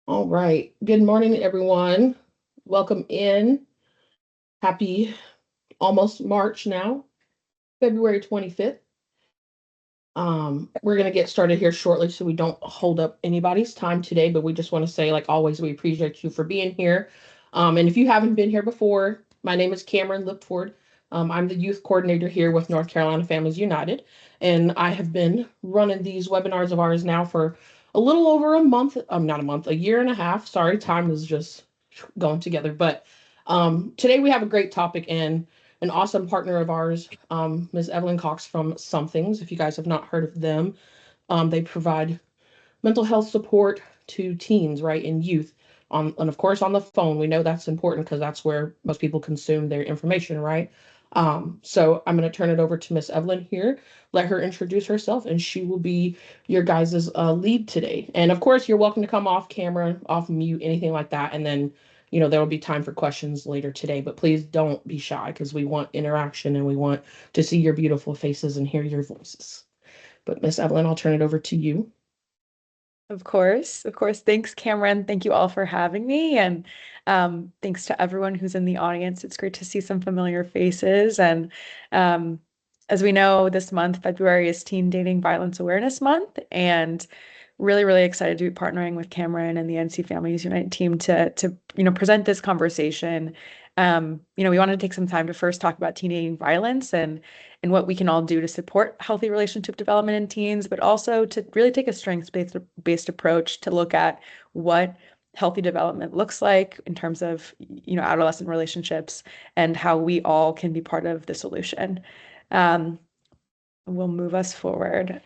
All right. Good morning, everyone. Welcome in. Happy almost March now, February 25th. We're going to get started here shortly so we don't hold up anybody's time today, but we just want to say, like always, we appreciate you for being here. And if you haven't been here before, my name is Cameron Lipford. I'm the youth coordinator here with North Carolina Families United, and I have been running these webinars of ours now for a little over a month. Not a month, a year and a half. Sorry, time is just going together. But today we have a great topic and an awesome partner of ours, Ms. Evelyn Cox from Somethings. If you guys have not heard of them, they provide mental health support to teens, right, and youth. And of course, on the phone, we know that's important because that's where most people consume their information, right? So I'm going to turn it over to Miss Evelyn here. Let her introduce herself, and she will be your guys' lead today. And of course, you're welcome to come off camera, off mute, anything like that. And then, there will be time for questions later today. But please don't be shy because we want interaction and we want to see your beautiful faces and hear your voices. But Miss Evelyn, I'll turn it over to you. Of course, of course. Thanks, Cameron. Thank you all for having me. And thanks to everyone who's in the audience. It's great to see some familiar faces. And um, as we know, this month, February, is Teen Dating Violence Awareness Month. And really, really excited to be partnering with Cameron and the NCFamU's Unite team to present this conversation. We wanted to take some time to first talk about teen dating violence and what we can all do to support healthy relationship development in teens, but also to really take a strengths-based approach to look at what healthy development looks like in terms of adolescent relationships and how we all can be part of the solution. Um, will move us forward.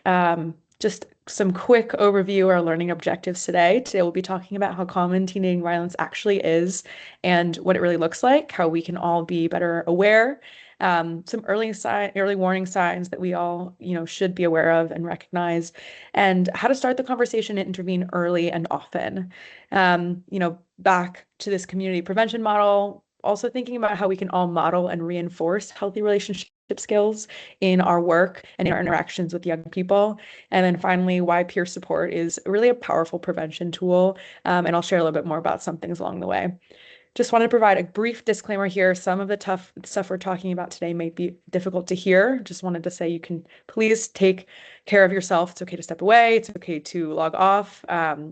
Just some quick overview or learning objectives today. Today we'll be talking about how common teen dating violence actually is and what it really looks like, how we can all be better aware, some early warning signs that we all, should be aware of and recognize, and how to start the conversation and intervene early and often. Back to this community prevention model, also thinking about how we can all model and reinforce healthy relationship skills in our work and in our interactions with young people. And then finally, why peer support is really a powerful prevention tool. And I'll share a little bit more about some things along the way. Just wanted to provide a brief disclaimer here. Some of the tough stuff we're talking about today may be difficult to hear. Just wanted to say you can please take care of yourself. It's okay to step away. It's okay to log off.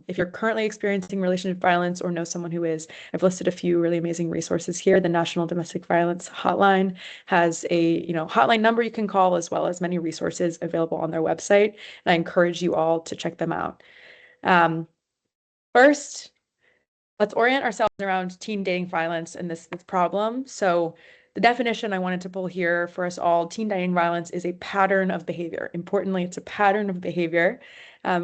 If you're currently experiencing relationship violence or know someone who is, I've listed a few really amazing resources here. The National Domestic Violence Hotline has a hotline number you can call, as well as many resources available on their website. And I encourage you all to check them out. Um, First, let's orient ourselves around teen dating violence and this problem. So the definition I wanted to pull here for us all, teen dating violence is a pattern of behavior. Importantly, it's a pattern of behavior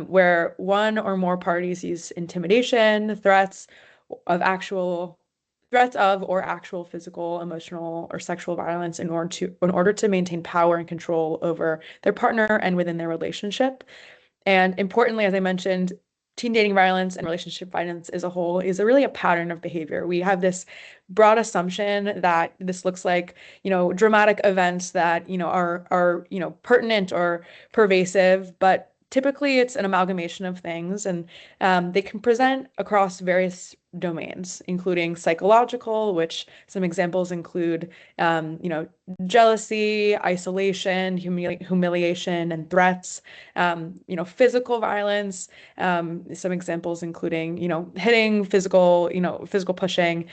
where one or more parties use intimidation, threats of or actual physical, emotional, or sexual violence in order to maintain power and control over their partner and within their relationship. And importantly, as I mentioned, teen dating violence and relationship violence as a whole is really a pattern of behavior. We have this broad assumption that this looks like, dramatic events that, are pertinent or pervasive, but typically it's an amalgamation of things, and they can present across various domains, including psychological, which some examples include, jealousy, isolation, humiliation, and threats. Physical violence, some examples including, hitting, physical pushing,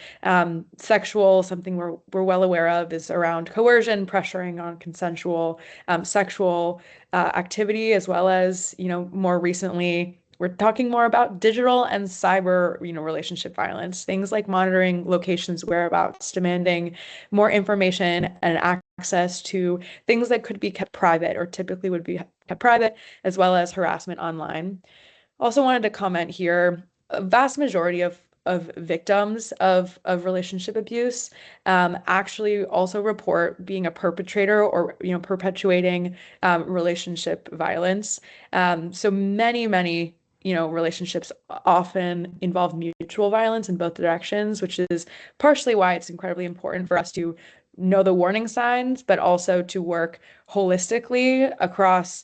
sexual, something we're well aware of is around coercion, pressuring on consensual, sexual activity, as well as, more recently, we're talking more about digital and cyber, relationship violence, things like monitoring locations, whereabouts, demanding more information and access to things that could be kept private or typically would be kept private, as well as harassment online. Also wanted to comment here, a vast majority of victims of relationship abuse actually also report being a perpetrator or perpetuating relationship violence. So many relationships often involve mutual violence in both directions, which is partially why it's incredibly important for us to know the warning signs, but also to work holistically across,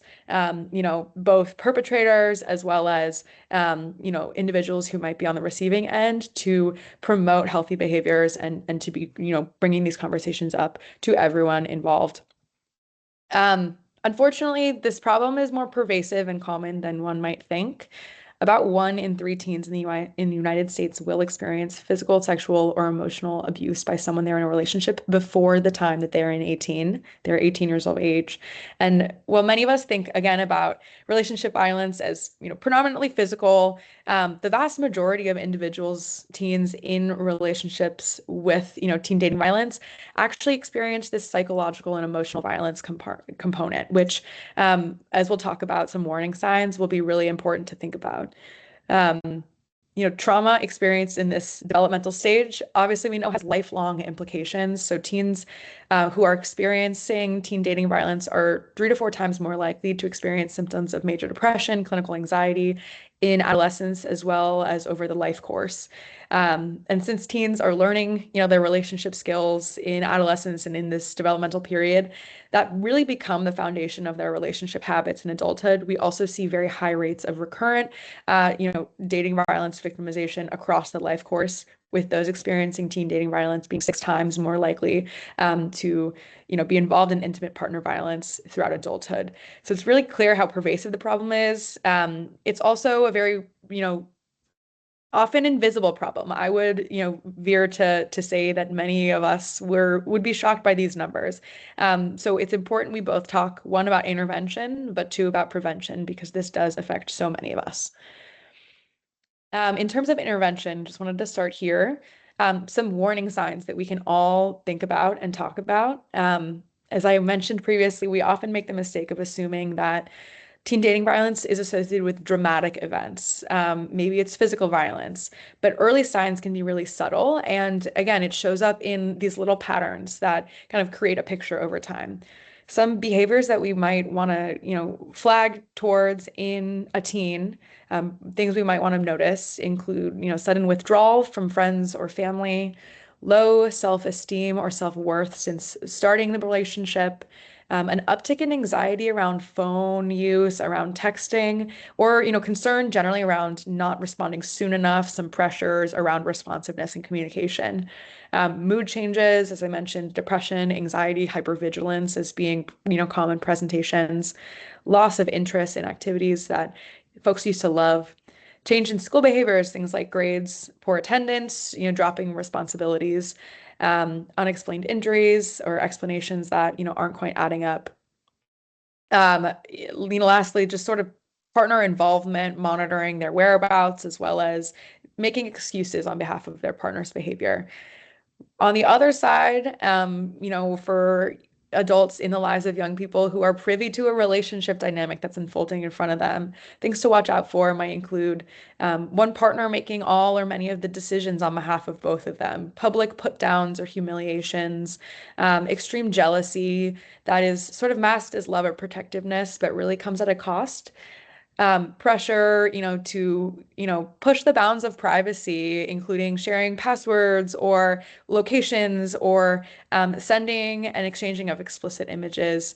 both perpetrators as well as, individuals who might be on the receiving end to promote healthy behaviors and to be, bringing these conversations up to everyone involved. Unfortunately, this problem is more pervasive and common than one might think. About 1 in 3 teens in the United States will experience physical, sexual, or emotional abuse by someone they're in a relationship before the time that they're 18 years of age. And while many of us think again about relationship violence as, predominantly physical, the vast majority of individuals, teens in relationships with, teen dating violence actually experience this psychological and emotional violence component, which, as we'll talk about, some warning signs will be really important to think about. Um, Trauma experienced in this developmental stage, obviously, we know has lifelong implications. So teens who are experiencing teen dating violence are 3 to 4 times more likely to experience symptoms of major depression, clinical anxiety in adolescence, as well as over the life course. And since teens are learning, their relationship skills in adolescence and in this developmental period, that really become the foundation of their relationship habits in adulthood. We also see very high rates of recurrent, dating violence victimization across the life course, with those experiencing teen dating violence being 6 times more likely to, be involved in intimate partner violence throughout adulthood. So it's really clear how pervasive the problem is. It's also a very, often invisible problem. I would, veer to say that many of us would be shocked by these numbers. So it's important we both talk, one, about intervention, but two, about prevention, because this does affect so many of us. In terms of intervention, just wanted to start here. Some warning signs that we can all think about and talk about. As I mentioned previously, we often make the mistake of assuming that teen dating violence is associated with dramatic events. Maybe it's physical violence, but early signs can be really subtle. And again, it shows up in these little patterns that kind of create a picture over time. Some behaviors that we might want to, flag towards in a teen, things we might want to notice include, sudden withdrawal from friends or family, low self-esteem or self-worth since starting the relationship, an uptick in anxiety around phone use, around texting, or, concern generally around not responding soon enough, some pressures around responsiveness and communication. Mood changes, as I mentioned, depression, anxiety, hypervigilance as being, common presentations, loss of interest in activities that folks used to love, change in school behaviors, things like grades, poor attendance, dropping responsibilities, unexplained injuries or explanations that, aren't quite adding up. Lastly, just sort of partner involvement, monitoring their whereabouts, as well as making excuses on behalf of their partner's behavior. On the other side, for adults in the lives of young people who are privy to a relationship dynamic that's unfolding in front of them, things to watch out for might include one partner making all or many of the decisions on behalf of both of them, public put downs or humiliations, extreme jealousy that is sort of masked as love or protectiveness, but really comes at a cost, pressure, to, push the bounds of privacy, including sharing passwords or locations or sending and exchanging of explicit images,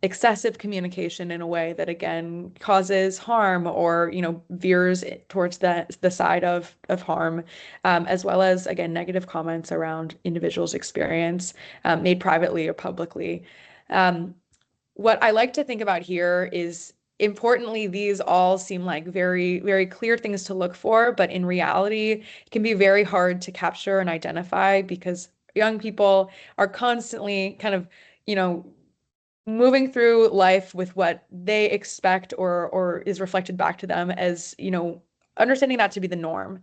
excessive communication in a way that again causes harm or, veers towards the side of harm, as well as again negative comments around individuals' experience made privately or publicly. Um, what I like to think about here is importantly, these all seem like very, very clear things to look for, but in reality, it can be very hard to capture and identify because young people are constantly kind of, you know, moving through life with what they expect or is reflected back to them as, understanding that to be the norm.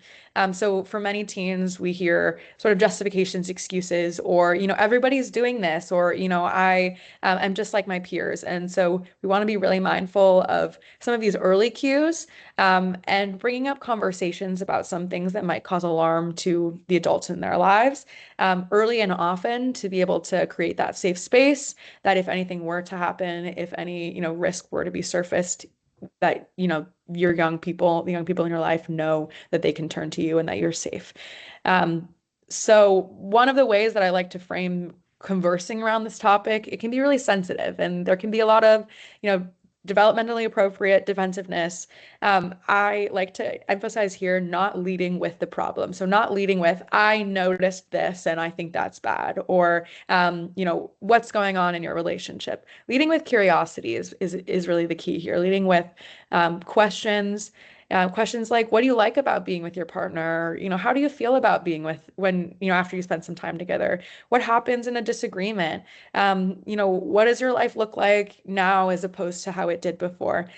So for many teens, we hear sort of justifications, excuses, or, everybody's doing this, or, I am just like my peers. And so we want to be really mindful of some of these early cues, and bringing up conversations about some things that might cause alarm to the adults in their lives, early and often to be able to create that safe space that if anything were to happen, if any, risk were to be surfaced, that, your young people, the young people in your life know that they can turn to you and that you're safe. So one of the ways that I like to frame conversing around this topic, it can be really sensitive and there can be a lot of, developmentally appropriate defensiveness. I like to emphasize here not leading with the problem. So not leading with, I noticed this and I think that's bad, or what's going on in your relationship. Leading with curiosity is really the key here. Leading with questions. Questions like, what do you like about being with your partner? How do you feel about being with when, after you spend some time together? What happens in a disagreement? What does your life look like now as opposed to how it did before?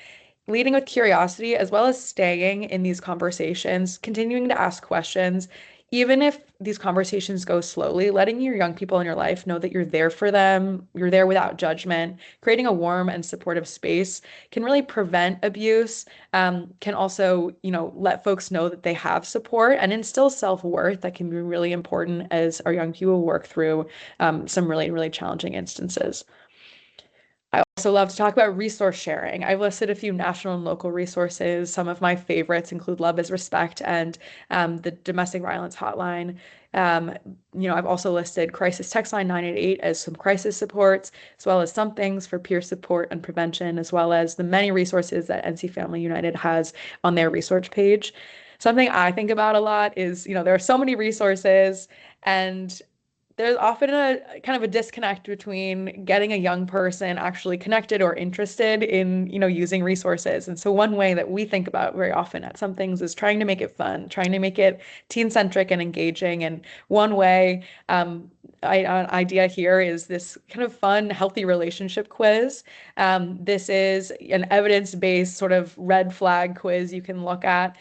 Leading with curiosity, as well as staying in these conversations, continuing to ask questions, even if these conversations go slowly, letting your young people in your life know that you're there for them, you're there without judgment, creating a warm and supportive space can really prevent abuse, can also, let folks know that they have support and instill self-worth that can be really important as our young people work through some really, really challenging instances. I also love to talk about resource sharing. I've listed a few national and local resources. Some of my favorites include Love is Respect and the Domestic Violence Hotline. I've also listed Crisis Text Line 988 as some crisis supports, as well as some things for peer support and prevention, as well as the many resources that NC Family United has on their resource page. Something I think about a lot is, there are so many resources and there's often a kind of a disconnect between getting a young person actually connected or interested in, using resources. And so one way that we think about very often at some things is trying to make it fun, trying to make it teen-centric and engaging. And one way, an idea here is this kind of fun, healthy relationship quiz. This is an evidence-based sort of red flag quiz you can look at.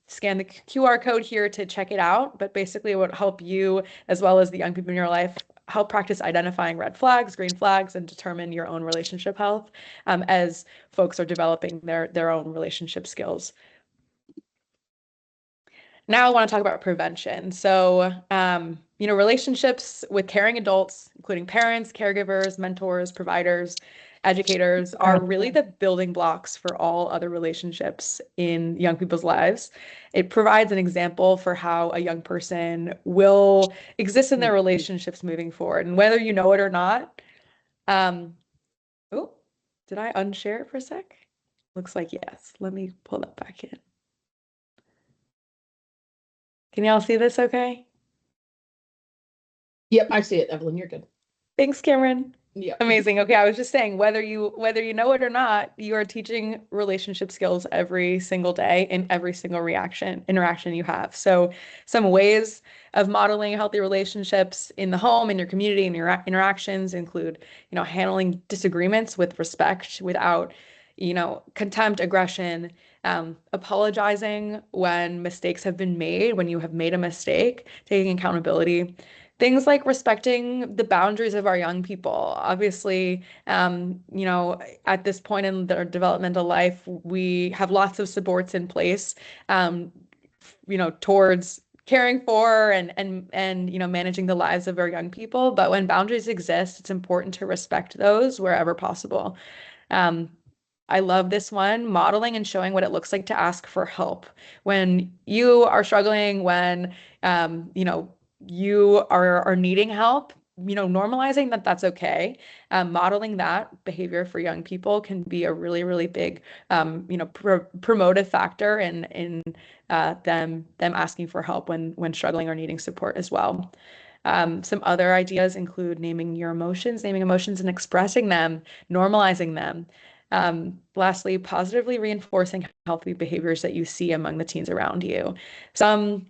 Scan the QR code here to check it out, but basically it would help you as well as the young people in your life help practice identifying red flags, green flags, and determine your own relationship health as folks are developing their own relationship skills. Now I want to talk about prevention. So, relationships with caring adults, including parents, caregivers, mentors, providers, educators, are really the building blocks for all other relationships in young people's lives. It provides an example for how a young person will exist in their relationships moving forward. And whether you know it or not, oh, did I unshare it for a sec? Looks like yes. Let me pull that back in. Can y'all see this okay? Yep, I see it, Evelyn. You're good. Thanks, Cameron. Yeah. Amazing. Okay, I was just saying whether you know it or not, you are teaching relationship skills every single day in every single interaction you have. So some ways of modeling healthy relationships in the home, in your community, in your interactions include, handling disagreements with respect without, contempt, aggression, apologizing when mistakes have been made, when you have made a mistake, taking accountability. Things like respecting the boundaries of our young people. Obviously, at this point in their developmental life, we have lots of supports in place, towards caring for and managing the lives of our young people. But when boundaries exist, it's important to respect those wherever possible. Um, I love this one, modeling and showing what it looks like to ask for help. When you are struggling, when you are needing help, normalizing that that's okay. Modeling that behavior for young people can be a really, really big, promotive factor in them asking for help when struggling or needing support as well. Some other ideas include naming emotions and expressing them, normalizing them. Lastly, positively reinforcing healthy behaviors that you see among the teens around you. Some,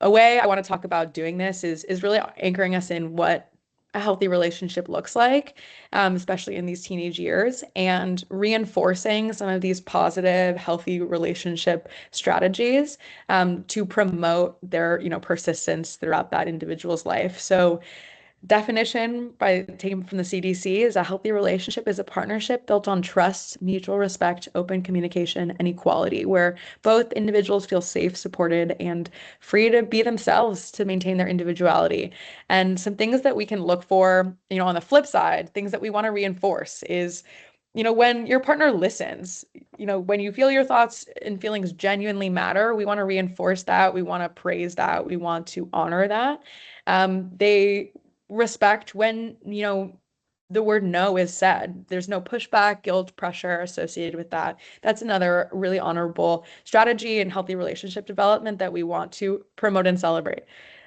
a way I want to talk about doing this is really anchoring us in what a healthy relationship looks like, especially in these teenage years, and reinforcing some of these positive, healthy relationship strategies to promote their, persistence throughout that individual's life. So definition by taken from the CDC is a healthy relationship is a partnership built on trust, mutual respect, open communication, and equality, where both individuals feel safe, supported, and free to be themselves to maintain their individuality. And some things that we can look for, on the flip side, things that we want to reinforce is when your partner listens, when you feel your thoughts and feelings genuinely matter, we want to reinforce that. We want to praise that. We want to honor that. They respect when, the word no is said. There's no pushback, guilt, pressure associated with that. That's another really honorable strategy and healthy relationship development that we want to promote and celebrate.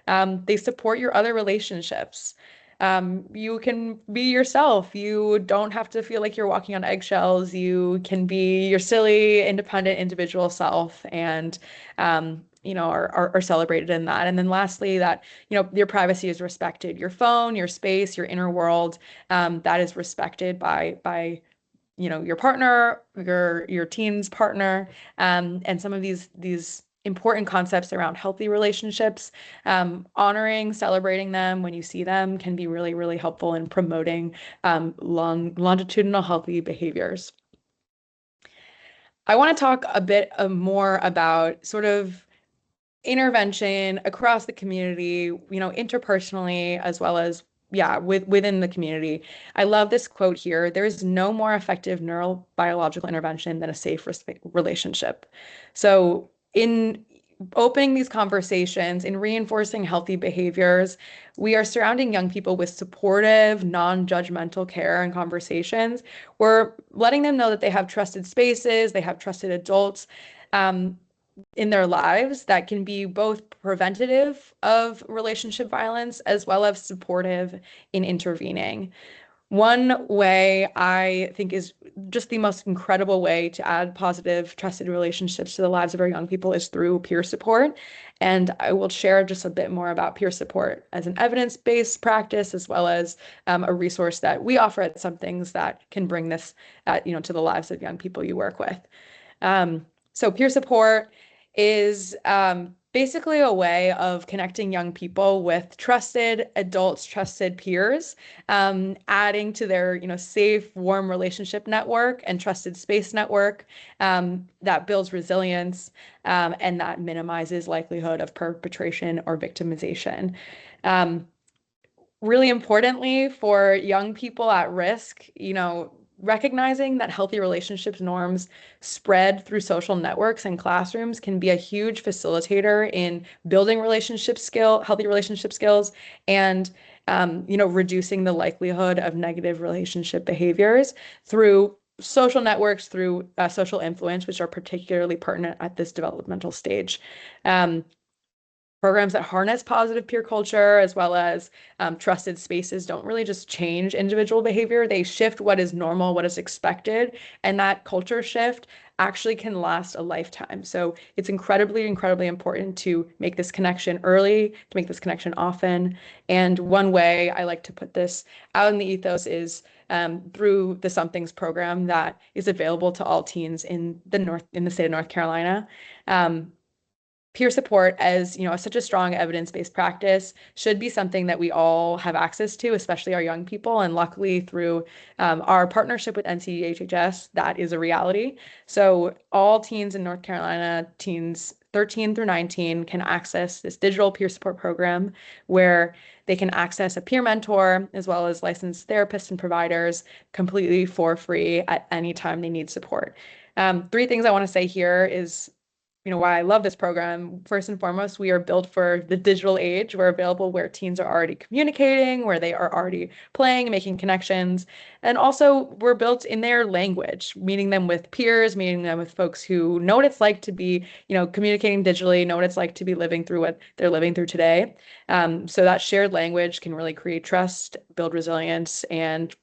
They support your other relationships. You can be yourself. You don't have to feel like you're walking on eggshells. You can be your silly, independent, individual self, and are celebrated in that. And then lastly, that your privacy is respected. Your phone, your space, your inner world, that is respected by your partner, your teen's partner, and some of these important concepts around healthy relationships, honoring, celebrating them when you see them can be really, really helpful in promoting longitudinal healthy behaviors. I want to talk a bit more about sort of intervention across the community, interpersonally as well as within the community. I love this quote here. There is no more effective neurobiological intervention than a safe relationship. So in opening these conversations, in reinforcing healthy behaviors, we are surrounding young people with supportive, non-judgmental care and conversations. We're letting them know that they have trusted spaces, they have trusted adults. In their lives that can be both preventative of relationship violence as well as supportive in intervening. One way I think is just the most incredible way to add positive, trusted relationships to the lives of our young people is through peer support. And I will share just a bit more about peer support as an evidence-based practice, as well as a resource that we offer at Some Things that can bring this, to the lives of young people you work with. So peer support is basically a way of connecting young people with trusted adults, trusted peers, adding to their, safe, warm relationship network and trusted space network that builds resilience and that minimizes likelihood of perpetration or victimization. Um, Really importantly for young people at risk, recognizing that healthy relationships norms spread through social networks and classrooms can be a huge facilitator in building healthy relationship skills, and reducing the likelihood of negative relationship behaviors through social networks, through social influence, which are particularly pertinent at this developmental stage. Um, Programs that harness positive peer culture as well as trusted spaces don't really just change individual behavior. They shift what is normal, what is expected, and that culture shift actually can last a lifetime. So it's incredibly, incredibly important to make this connection early, to make this connection often. And one way I like to put this out in the ethos is through the Somethings program that is available to all teens in the state of North Carolina. Peer support, as such a strong evidence-based practice, should be something that we all have access to, especially our young people. And luckily, through our partnership with NCHHS, that is a reality. So all teens in North Carolina, teens 13 through 19, can access this digital peer support program where they can access a peer mentor as well as licensed therapists and providers completely for free at any time they need support. Three things I want to say here is why I love this program. First and foremost, we are built for the digital age. We're available where teens are already communicating, where they are already playing, making connections. And also, we're built in their language, meeting them with peers, meeting them with folks who know what it's like to be, communicating digitally, know what it's like to be living through what they're living through today. So that shared language can really create trust, build resilience, and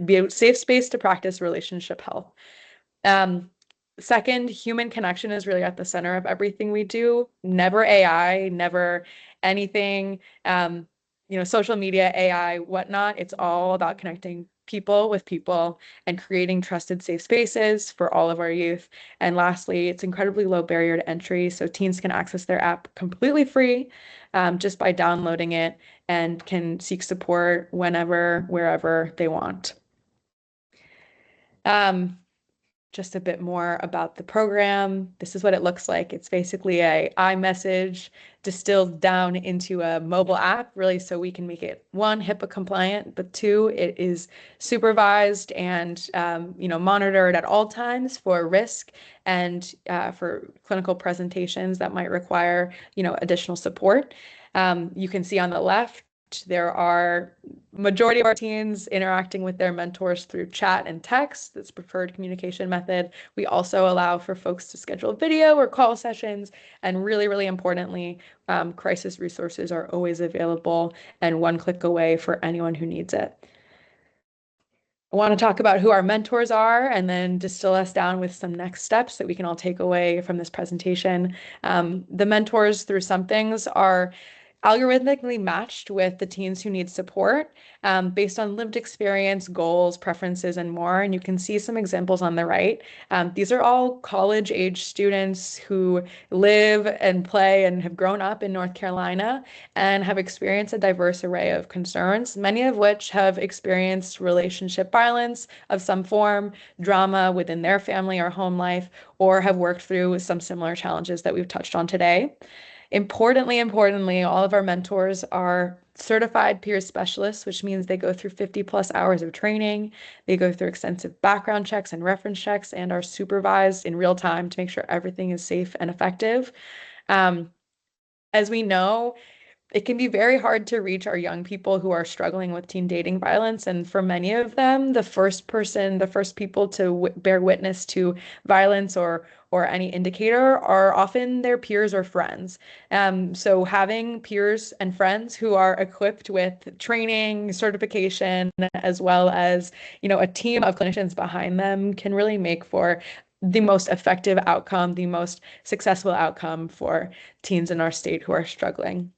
be a safe space to practice relationship health. Um, Second, human connection is really at the center of everything we do. Never AI, never anything, social media, AI, whatnot. It's all about connecting people with people and creating trusted, safe spaces for all of our youth. And lastly, it's incredibly low barrier to entry. So teens can access their app completely free just by downloading it and can seek support whenever, wherever they want. Um, just a bit more about the program. This is what it looks like. It's basically a iMessage distilled down into a mobile app, really, so we can make it one, HIPAA compliant, but two, it is supervised and monitored at all times for risk and for clinical presentations that might require additional support. You can see on the left there are majority of our teens interacting with their mentors through chat and text. That's preferred communication method. We also allow for folks to schedule video or call sessions. And really, really importantly, crisis resources are always available and one click away for anyone who needs it. I want to talk about who our mentors are and then distill us down with some next steps that we can all take away from this presentation. The mentors through some things are algorithmically matched with the teens who need support based on lived experience, goals, preferences, and more. And you can see some examples on the right. These are all college-age students who live and play and have grown up in North Carolina and have experienced a diverse array of concerns, many of which have experienced relationship violence of some form, drama within their family or home life, or have worked through some similar challenges that we've touched on today. Importantly, all of our mentors are certified peer specialists, which means they go through 50+ hours of training. They go through extensive background checks and reference checks and are supervised in real time to make sure everything is safe and effective. As we know, it can be very hard to reach our young people who are struggling with teen dating violence. And for many of them, the first people to bear witness to violence or any indicator are often their peers or friends. So having peers and friends who are equipped with training, certification, as well as, a team of clinicians behind them can really make for the most effective outcome, the most successful outcome for teens in our state who are struggling.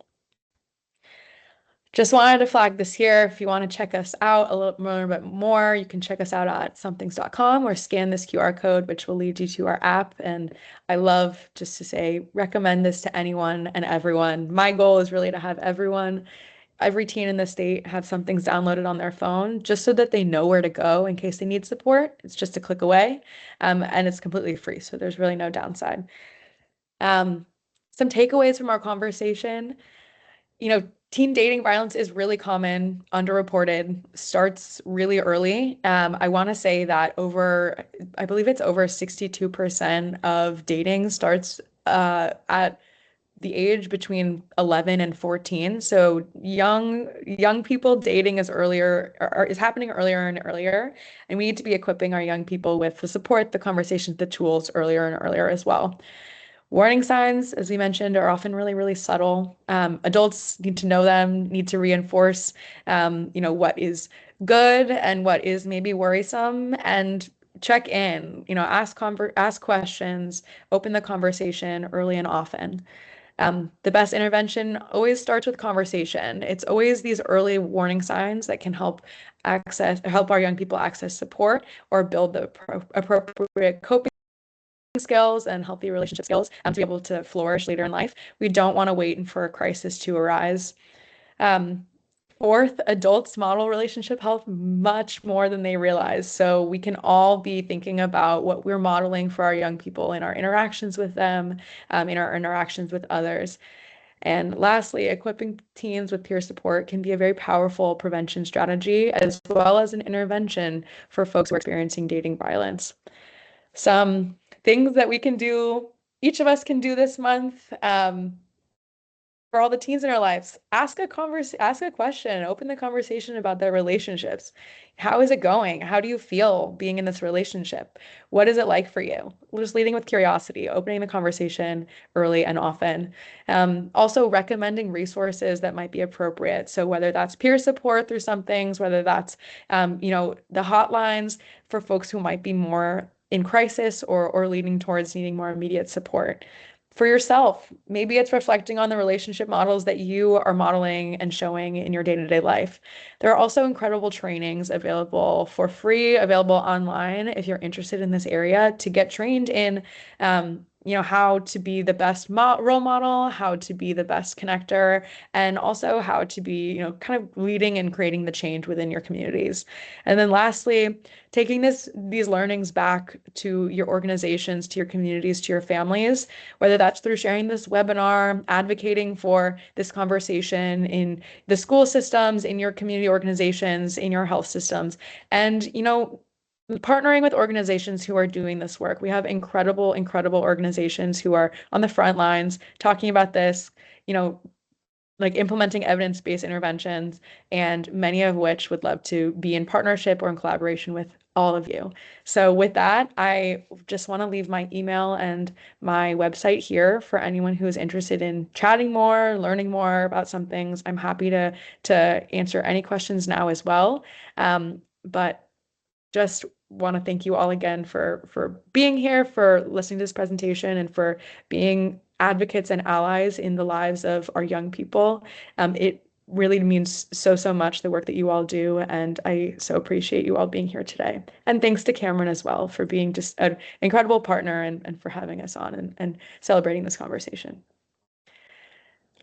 Just wanted to flag this here. If you want to check us out a little bit more, you can check us out at somethings.com or scan this QR code, which will lead you to our app. And I love just to say, recommend this to anyone and everyone. My goal is really to have every teen in the state have Somethings downloaded on their phone, just so that they know where to go in case they need support. It's just a click away, and it's completely free. So there's really no downside. Some takeaways from our conversation. Teen dating violence is really common, underreported, starts really early. I want to say that I believe it's over 62% of dating starts at the age between 11 and 14. So young people dating is happening earlier and earlier. And we need to be equipping our young people with the support, the conversations, the tools earlier and earlier as well. Warning signs, as we mentioned, are often really, really subtle. Adults need to know them, need to reinforce, what is good and what is maybe worrisome, and check in, ask questions, open the conversation early and often. The best intervention always starts with conversation. It's always these early warning signs that can help our young people access support or build the appropriate coping skills and healthy relationship skills to be able to flourish later in life. We don't want to wait for a crisis to arise. Fourth, adults model relationship health much more than they realize. So we can all be thinking about what we're modeling for our young people in our interactions with them, in our interactions with others. And lastly, equipping teens with peer support can be a very powerful prevention strategy, as well as an intervention for folks who are experiencing dating violence. Some things that we can do, each of us can do this month, for all the teens in our lives. Ask a question, open the conversation about their relationships. How is it going? How do you feel being in this relationship? What is it like for you? Just leading with curiosity, opening the conversation early and often. Also recommending resources that might be appropriate. So whether that's peer support through some things, whether that's, the hotlines for folks who might be more in crisis or leading towards needing more immediate support. For yourself, maybe it's reflecting on the relationship models that you are modeling and showing in your day-to-day life. There are also incredible trainings available for free, available online if you're interested in this area to get trained in how to be the best role model, how to be the best connector, and also how to be, kind of leading and creating the change within your communities. And then lastly, taking these learnings back to your organizations, to your communities, to your families, whether that's through sharing this webinar, advocating for this conversation in the school systems, in your community organizations, in your health systems, and, partnering with organizations who are doing this work. We have incredible, incredible organizations who are on the front lines talking about this, you know, like implementing evidence-based interventions, and many of which would love to be in partnership or in collaboration with all of you. So with that, I just want to leave my email and my website here for anyone who is interested in chatting more, learning more about some things. I'm happy to answer any questions now as well. But just want to thank you all again for being here, for listening to this presentation, and for being advocates and allies in the lives of our young people. It really means so, so much, the work that you all do, and I so appreciate you all being here today. And thanks to Cameron as well for being just an incredible partner, and for having us on, and celebrating this conversation.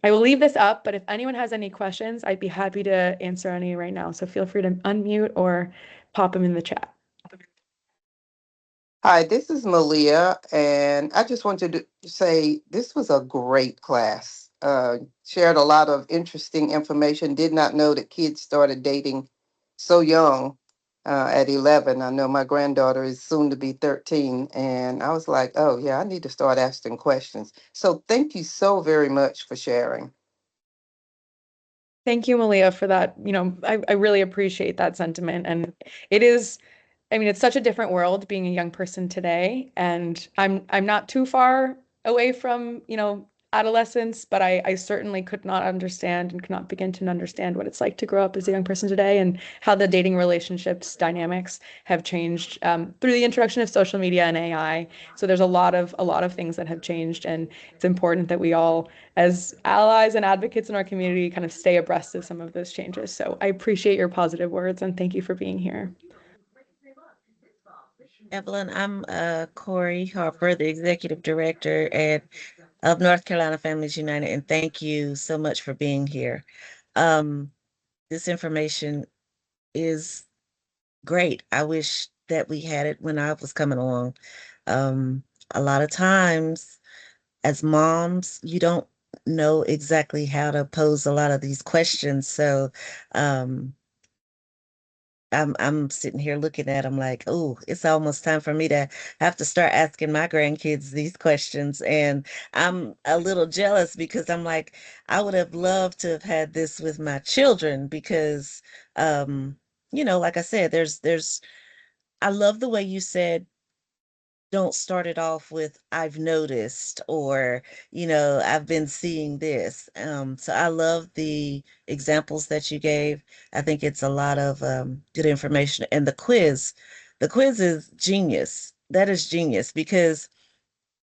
I will leave this up, but if anyone has any questions, I'd be happy to answer any right now. So feel free to unmute or pop them in the chat. Hi, this is Malia, and I just wanted to say this was a great class. Shared a lot of interesting information. Did not know that kids started dating so young, at 11. I know my granddaughter is soon to be 13, and I was like, oh, yeah, I need to start asking questions. So thank you so very much for sharing. Thank you, Malia, for that. I really appreciate that sentiment. And it is, I mean, it's such a different world being a young person today. And I'm not too far away from, adolescence, but I certainly could not understand and could not begin to understand what it's like to grow up as a young person today, and how the dating relationships dynamics have changed through the introduction of social media and AI. So there's a lot of things that have changed, and it's important that we all, as allies and advocates in our community, kind of stay abreast of some of those changes. So I appreciate your positive words, and thank you for being here. Evelyn, I'm Corey Harper, the Executive Director of North Carolina Families United, and thank you so much for being here. This information is great. I wish that we had it when I was coming along. Um, a lot of times, as moms, you don't know exactly how to pose a lot of these questions. So, um, I'm sitting here looking at them like, oh, it's almost time for me to have to start asking my grandkids these questions. And I'm a little jealous because I'm like, I would have loved to have had this with my children because, um, like I said, I love the way you said, don't start it off with I've noticed, or I've been seeing this. So I love the examples that you gave. I think it's a lot of good information. And the quiz is genius. That is genius because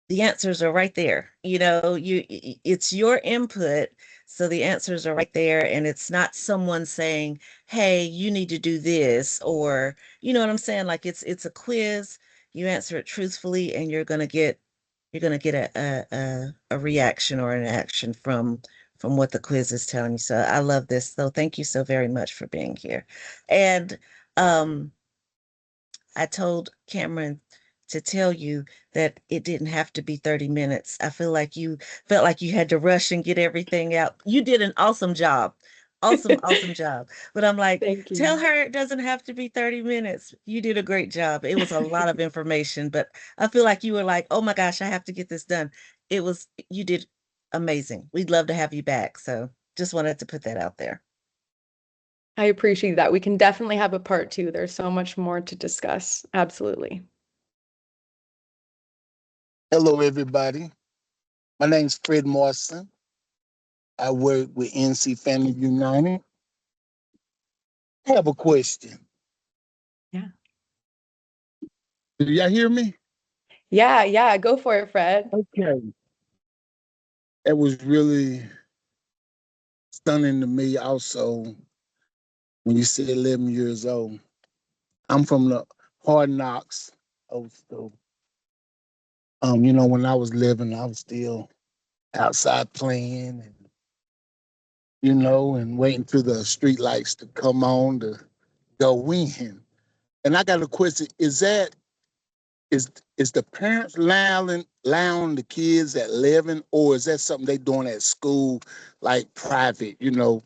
the answers are right there. It's your input, so the answers are right there, and it's not someone saying, "Hey, you need to do this," or you know what I'm saying? Like it's a quiz. You answer it truthfully, and you're gonna get a reaction or an action from what the quiz is telling you. So I love this. So thank you so very much for being here. And um I told Cameron to tell you that it didn't have to be 30 minutes. I feel like you felt like you had to rush and get everything out. You did an awesome job. Awesome, awesome job. But I'm like, Thank tell you. her it doesn't have to be 30 minutes. You did a great job. It was a lot of information, but I feel like you were like, oh my gosh, I have to get this done. You did amazing. We'd love to have you back. So just wanted to put that out there. I appreciate that. We can definitely have a part two. There's so much more to discuss. Absolutely. Hello, everybody. My name's Fred Morrison. I work with NCFamU United. I have a question. Yeah. Do y'all hear me? Yeah, yeah, go for it, Fred. Okay. It was really stunning to me also when you said 11 years old. I'm from the hard knocks old school. when I was living, I was still outside playing and and waiting for the street lights to come on to go in. And I got a question: is the parents allowing the kids at 11, or is that something they doing at school, like private? Like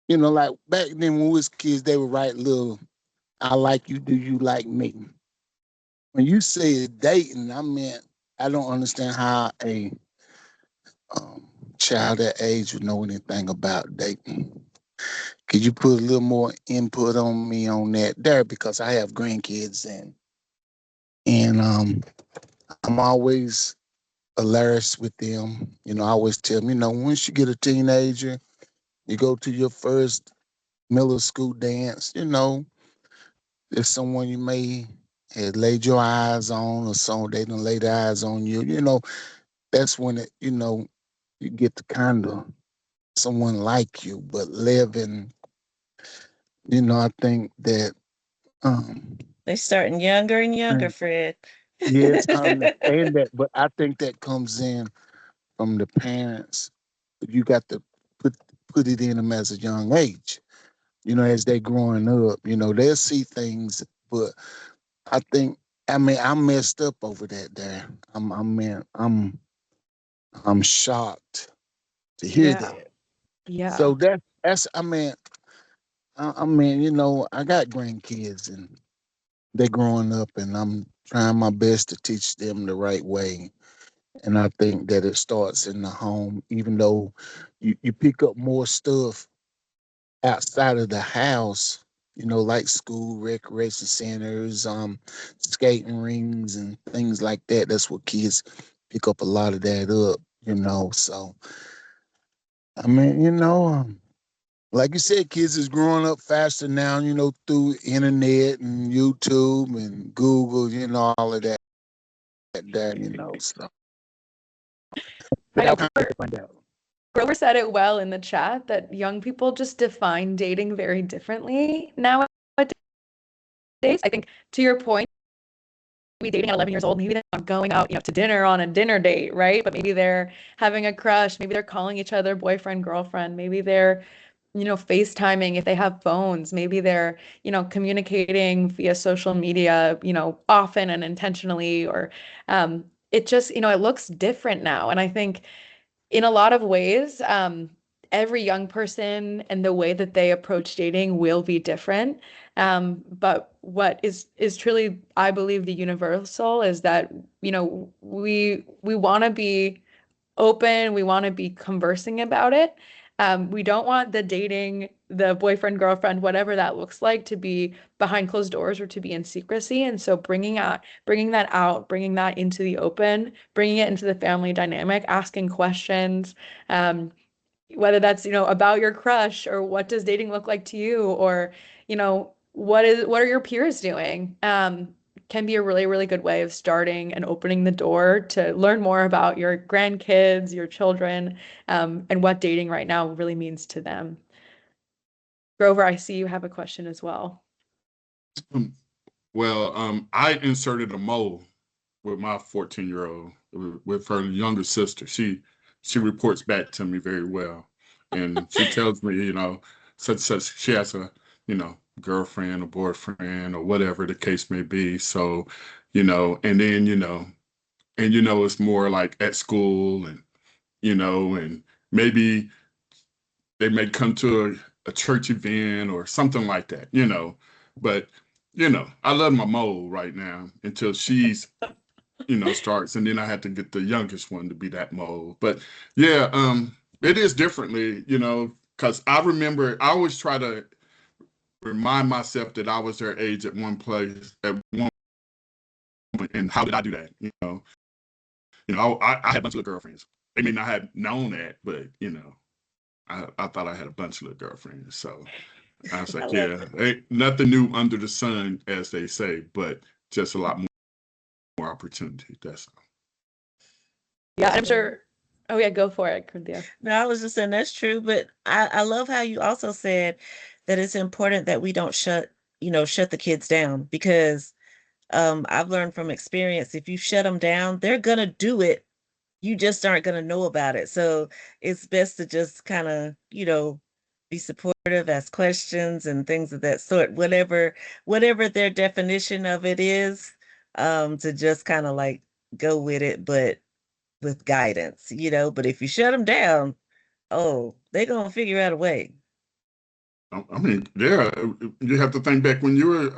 like back then when we was kids, they would write little "I like you, do you like me?" When you say dating, I don't understand how a child that age would know anything about dating. Could you put a little more input on me on that there? Because I have grandkids and I'm always hilarious with them. I always tell them, once you get a teenager, you go to your first middle school dance, there's someone you may have laid your eyes on or someone they done laid eyes on you, that's when you get to kind of someone like you. But living, I think that um They're starting younger and younger, mm, Fred. yes, I understand that, but I think that comes in from the parents. You got to put it in them as a young age. As they growing up, they'll see things, but I think I'm messed up over that there. I'm shocked to hear Yeah. that. Yeah. So that's I got grandkids and they're growing up and I'm trying my best to teach them the right way. And I think that it starts in the home, even though you pick up more stuff outside of the house, like school, recreation centers, skating rings and things like that. That's what kids pick up a lot of that up. So I mean, like you said, kids is growing up faster now, through internet and YouTube and Google, all of that there. So I but I know kind of find out. Grover said it well in the chat that young people just define dating very differently nowadays. I think to your point, maybe dating at 11 years old, maybe they're not going out, to dinner on a dinner date, right? But maybe they're having a crush, maybe they're calling each other boyfriend, girlfriend, maybe they're, FaceTiming if they have phones, maybe they're, communicating via social media, often and intentionally, or it just, it looks different now. And I think in a lot of ways, every young person and the way that they approach dating will be different. But what is truly, I believe, the universal is that, we want to be open, we want to be conversing about it. We don't want the dating, the boyfriend, girlfriend, whatever that looks like, to be behind closed doors or to be in secrecy. And so bringing that out, bringing that into the open, bringing it into the family dynamic, asking questions, um, whether that's, about your crush or what does dating look like to you, or, what are your peers doing? Can be a really, really good way of starting and opening the door to learn more about your grandkids, your children, and what dating right now really means to them. Grover, I see you have a question as well. Well, I inserted a mole with my 14-year-old, with her younger sister. She reports back to me very well, and she tells me, such she has a, girlfriend or boyfriend or whatever the case may be. So, and then it's more like at school, and maybe they may come to a church event or something like that. But I love my mole right now until she's starts, and then I had to get the youngest one to be that mole. But yeah, it is differently, because I remember I always try to remind myself that I was their age at one place at one point, and how did I do that? I had a bunch of little girlfriends. They may not have known that, but I thought I had a bunch of little girlfriends. So I was I like, love yeah, it. ain't nothing new under the sun, as they say, but just a lot more opportunity. That's all. Yeah, I'm sure. Oh yeah, go for it, Cynthia. No, I was just saying that's true, but I love how you also said that it's important that we don't shut the kids down because I've learned from experience, if you shut them down, they're gonna do it. You just aren't gonna know about it. So it's best to just kind of, be supportive, ask questions and things of that sort, whatever their definition of it is, to just kind of like go with it, but with guidance, But if you shut them down, oh, they're gonna figure out a way. I mean, yeah, you have to think back when you were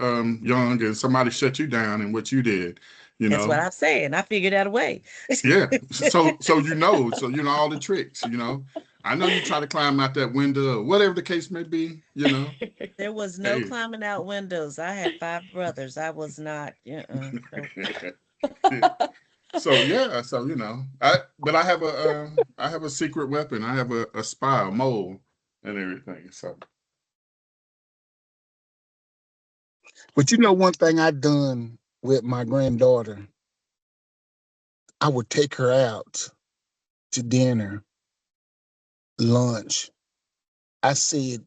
young and somebody shut you down and what you did, you That's what know. I'm saying. I figured out a way. Yeah, so you know all the tricks, you know. I know you try to climb out that window, or whatever the case may be, you know. There was no Hey. climbing out windows. I had 5 brothers. I was not, nope. So yeah, so I have I have a secret weapon. I have a spy, a mole, and everything. So But one thing I done with my granddaughter, I would take her out to dinner, lunch. I said,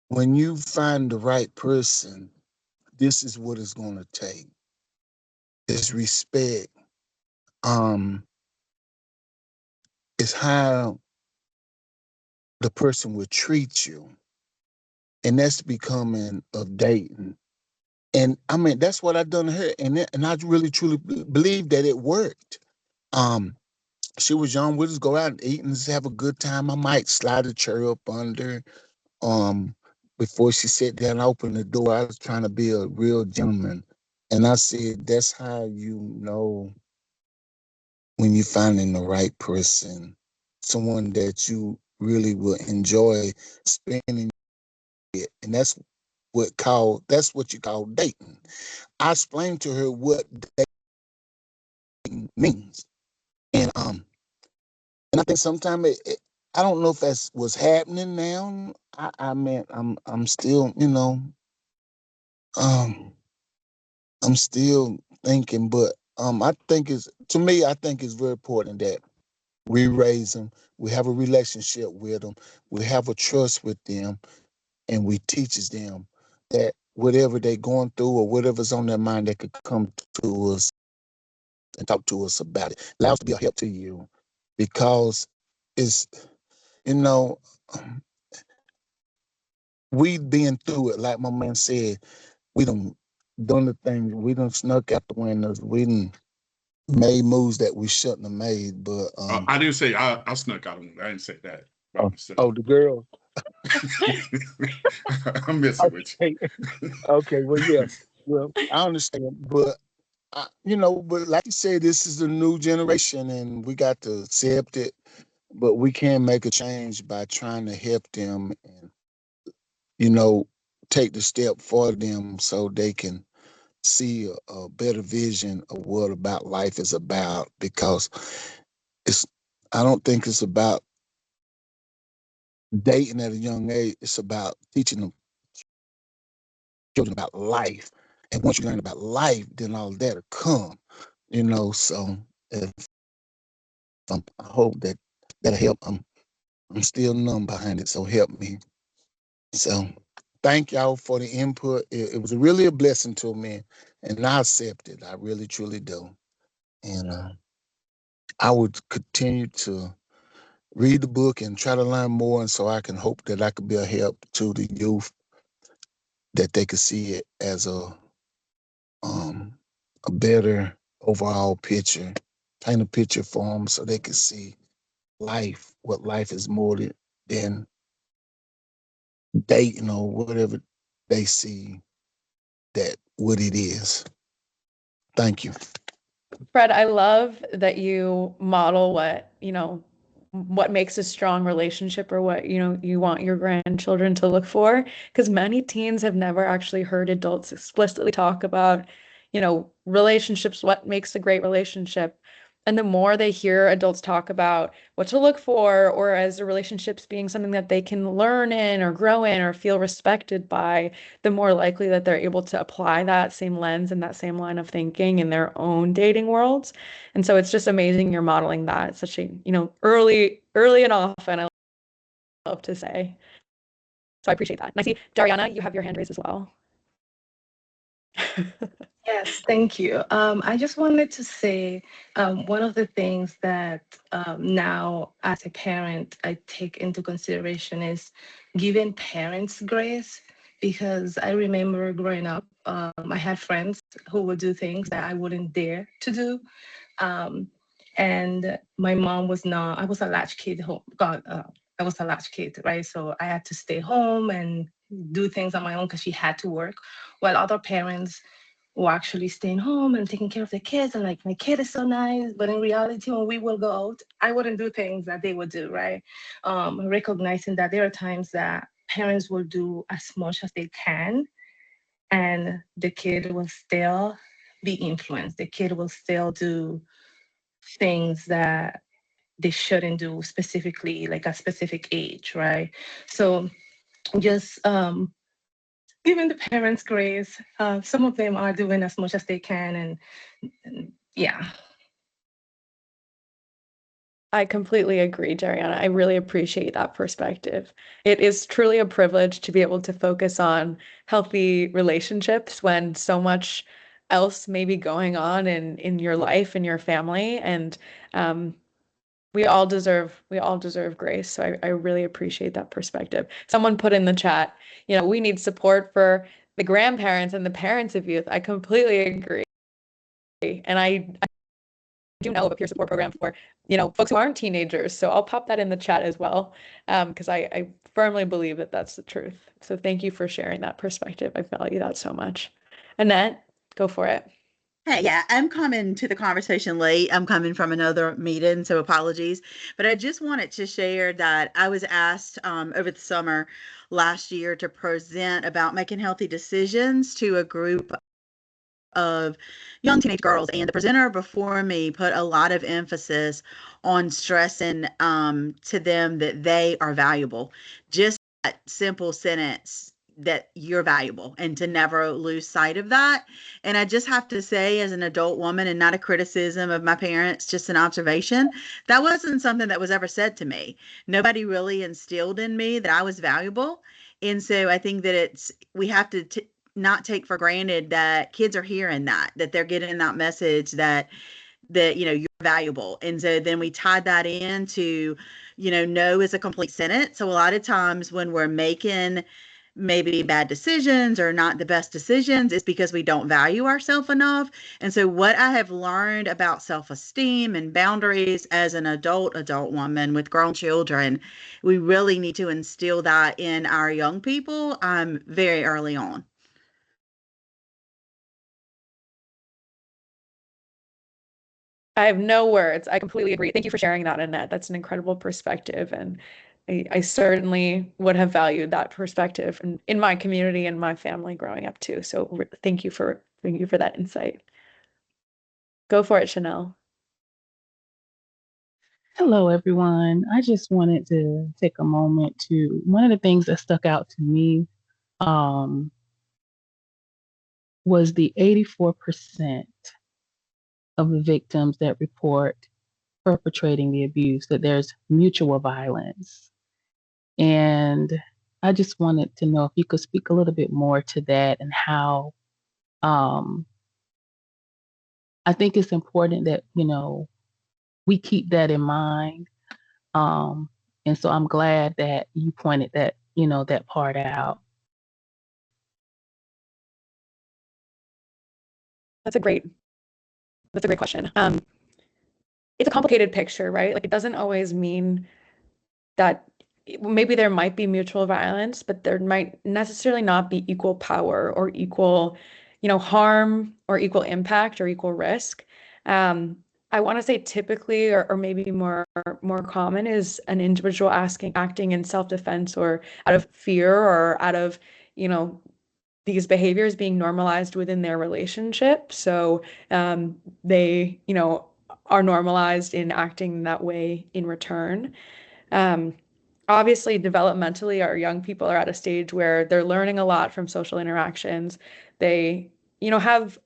when you find the right person, this is what it's gonna take. It's respect. Um, it's how the person will treat you. And that's becoming of dating. And I mean, that's what I done to her. And I really truly believe that it worked. Um, she was young. We'll just go out and eat and just have a good time. I might slide a chair up under. Um, Before she sat down, I opened the door. I was trying to be a real gentleman. And I said, that's how you know when you're finding the right person, someone that you really will enjoy spending it. And that's what you call dating. I explained to her what dating means. And I think sometimes I don't know if that's what's happening now. I mean, I'm still, um, I'm still thinking, but I think I think it's very important that we raise them, we have a relationship with them, we have a trust with them, and we teaches them that whatever they're going through or whatever's on their mind, they could come to us and talk to us about it. Allow us to be a help to you because it's, you know, we been through it. Like my man said, we done the things, we done snuck out the windows, we done made moves that we shouldn't have made. But I didn't say I snuck out on it. I didn't say that by oh, myself. oh, the girl. I'm messing with Okay, okay, well, yeah, well, I understand, but but like you said, this is a new generation, and we got to accept it. But we can make a change by trying to help them and you know take the step for them so they can see a better vision of what about life is about. Because it's, I don't think it's about dating at a young age. It's about teaching them children about life. And once you learn about life, then all that'll come. So if I hope that'll help. I'm still numb behind it, so help me. So thank y'all for the input. It was really a blessing to me, and I accept it. I really truly do. And I would continue to read the book and try to learn more, and so I can hope that I could be a help to the youth, that they could see it as um a better overall picture, paint a picture for them so they could see life, what life is more than dating or whatever they see that what it is. Thank you. Fred, I love that you model what makes a strong relationship or what, you want your grandchildren to look for. Because many teens have never actually heard adults explicitly talk about, relationships, what makes a great relationship. And the more they hear adults talk about what to look for, or as the relationships being something that they can learn in or grow in or feel respected by, the more likely that they're able to apply that same lens and that same line of thinking in their own dating worlds. And so it's just amazing you're modeling that. It's such a, early and often, I love to say. So I appreciate that. And I see, Dariana, you have your hand raised as well. Yes, thank you. I just wanted to say one of the things that now, as a parent, I take into consideration is giving parents grace. Because I remember growing up, I had friends who would do things that I wouldn't dare to do. Um, and my mom was not, I was a latch kid. I was a latch kid, right? So I had to stay home and do things on my own because she had to work, while other parents were actually staying home and taking care of the kids. And like, my kid is so nice. But in reality, when we will go out, I wouldn't do things that they would do, right? Recognizing that there are times that parents will do as much as they can, and the kid will still be influenced. The kid will still do things that they shouldn't do, specifically like a specific age, right? So just giving the parents grace. Some of them are doing as much as they can, and yeah. I completely agree, Jariana. I really appreciate that perspective. It is truly a privilege to be able to focus on healthy relationships when so much else may be going on in your life and your family. And um, we all deserve grace. So I really appreciate that perspective. Someone put in the chat, we need support for the grandparents and the parents of youth. I completely agree. And I do know of a peer support program for, folks who aren't teenagers. So I'll pop that in the chat as well, because I firmly believe that that's the truth. So thank you for sharing that perspective. I value that so much. Annette, go for it. Hey, yeah, I'm coming to the conversation late. I'm coming from another meeting, so apologies. But I just wanted to share that I was asked over the summer last year to present about making healthy decisions to a group of young teenage girls. And the presenter before me put a lot of emphasis on stressing to them that they are valuable. Just that simple sentence, that you're valuable, and to never lose sight of that. And I just have to say, as an adult woman, and not a criticism of my parents, just an observation, that wasn't something that was ever said to me. Nobody really instilled in me that I was valuable. And so I think that we have to not take for granted that kids are hearing that they're getting that message that you're valuable. And so then we tied that into, no is a complete sentence. So a lot of times when we're making maybe bad decisions or not the best decisions, it's because we don't value ourselves enough. And so what I have learned about self-esteem and boundaries as an adult woman with grown children, we really need to instill that in our young people very early on. I have no words. I completely agree. Thank you for sharing that, Annette. That's an incredible perspective. And I certainly would have valued that perspective in my community and my family growing up too. So thank you for that insight. Go for it, Chanel. Hello, everyone. I just wanted to take a moment to, one of the things that stuck out to me um, was the 84% of the victims that report perpetrating the abuse, that there's mutual violence. And I just wanted to know if you could speak a little bit more to that, and how um, I think it's important that, we keep that in mind. Um, and so I'm glad that you pointed that part out. That's a great question. It's a complicated picture, right? Like, it doesn't always mean that maybe there might be mutual violence, but there might necessarily not be equal power or equal, harm or equal impact or equal risk. I want to say typically, or maybe more common, is an individual acting in self-defense or out of fear or out of, these behaviors being normalized within their relationship. So they, are normalized in acting that way in return. Um, Obviously, developmentally, our young people are at a stage where they're learning a lot from social interactions. They, have